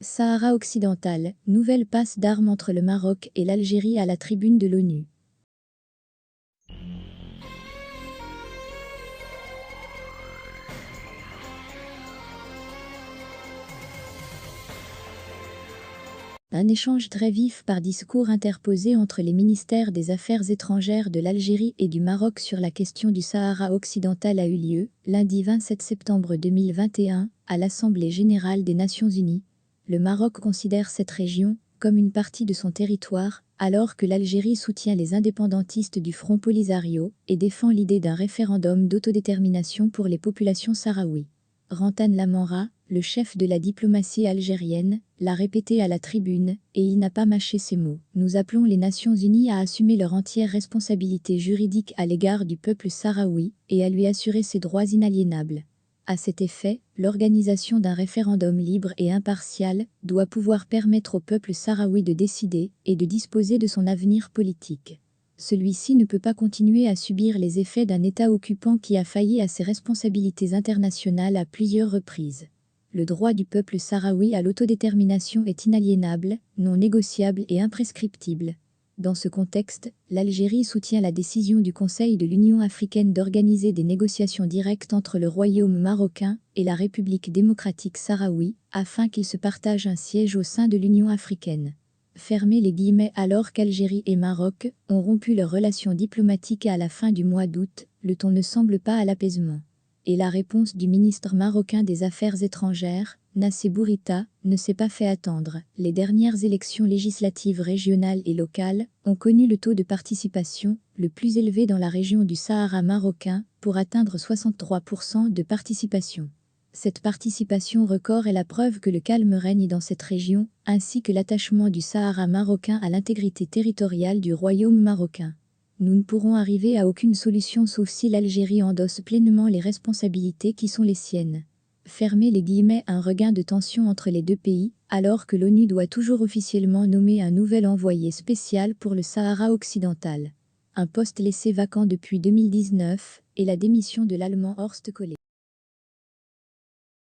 Sahara occidental, nouvelle passe d'armes entre le Maroc et l'Algérie à la tribune de l'ONU. Un échange très vif par discours interposé entre les ministères des Affaires étrangères de l'Algérie et du Maroc sur la question du Sahara occidental a eu lieu, lundi 27 septembre 2021, à l'Assemblée générale des Nations unies. Le Maroc considère cette région comme une partie de son territoire, alors que l'Algérie soutient les indépendantistes du Front Polisario et défend l'idée d'un référendum d'autodétermination pour les populations sahraouies. Rantan Lamamra, le chef de la diplomatie algérienne, l'a répété à la tribune, et il n'a pas mâché ses mots. Nous appelons les Nations unies à assumer leur entière responsabilité juridique à l'égard du peuple sahraoui et à lui assurer ses droits inaliénables. À cet effet, l'organisation d'un référendum libre et impartial doit pouvoir permettre au peuple sahraoui de décider et de disposer de son avenir politique. Celui-ci ne peut pas continuer à subir les effets d'un État occupant qui a failli à ses responsabilités internationales à plusieurs reprises. Le droit du peuple sahraoui à l'autodétermination est inaliénable, non négociable et imprescriptible. Dans ce contexte, l'Algérie soutient la décision du Conseil de l'Union africaine d'organiser des négociations directes entre le Royaume marocain et la République démocratique sahraoui, afin qu'ils se partagent un siège au sein de l'Union africaine. Fermez les guillemets. Alors qu'Algérie et Maroc ont rompu leurs relations diplomatiques à la fin du mois d'août, le ton ne semble pas à l'apaisement. Et la réponse du ministre marocain des Affaires étrangères, Nassé Bourita, ne s'est pas fait attendre. Les dernières élections législatives régionales et locales ont connu le taux de participation le plus élevé dans la région du Sahara marocain, pour atteindre 63% de participation. Cette participation record est la preuve que le calme règne dans cette région, ainsi que l'attachement du Sahara marocain à l'intégrité territoriale du Royaume marocain. Nous ne pourrons arriver à aucune solution sauf si l'Algérie endosse pleinement les responsabilités qui sont les siennes. Fermez les guillemets. Un regain de tension entre les deux pays, alors que l'ONU doit toujours officiellement nommer un nouvel envoyé spécial pour le Sahara occidental. Un poste laissé vacant depuis 2019, et la démission de l'Allemand Horst Köhler.